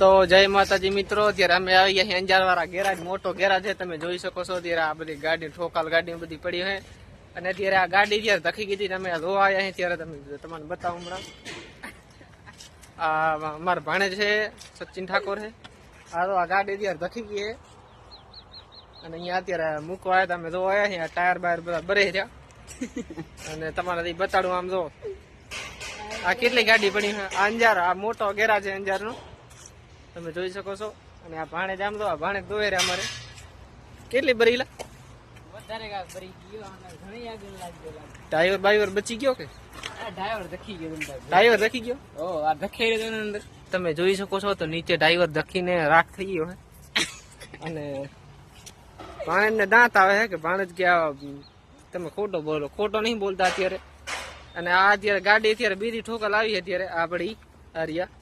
તો જય માતાજી મિત્રો, અત્યારે અમે આવી ગયા છીએ અંજાર વાળા ગેરાજ. મોટો ગેરાજ છે, તમે જોઈ શકો છો. અત્યારે આ બધી ગાડી ઠોકાલ ગાડી બધી પડી છે અને અત્યારે આ ગાડી જયારે ધકી ગઈ અમે જોવા આવ્યા છીએ ત્યારે તમને બતાવું હમણાં. આ અમારા ભાણે છે સચિન ઠાકોર છે. આ તો આ ગાડી અત્યારે ધકી ગઈ છે અને અહીંયા અત્યારે મૂકવા આવ્યા તમે જોવા આવ્યા છીએ. ટાયર બાયર બધા બરે રહ્યા અને તમારે બતાડું. આમ જો આ કેટલી ગાડી પડી છે. આ અંજાર, આ મોટો ગેરાજ છે અંજાર નો, તમે જોઈ શકો છો. અને આ ભાણે જામ દો, આ ભાણે દોય રે અમારે કેટલી બરીલા વધારે ભરી ગયો અને ઘણી આગળ લાગી ગયો. ટાયર બાયર બચી ગયો કે ડ્રાઈવર ધકી ગયો અંદર. ટાયર ધકી ગયો? ઓ આ ધકેઈ રહ્યો અંદર. તમે જોઈ શકો છો તો નીચે ડ્રાઈવર ધકીને રાખ થઈ ગયો હે. અને ભાણેજ ને દાંત આવે છે કે ભાણેજ કે તમે ખોટો બોલો. ખોટો નહીં બોલતા અત્યારે. અને આ અત્યારે ગાડી અત્યારે બીજી ઠોકલ આવી છે અત્યારે આપડી આરિયા.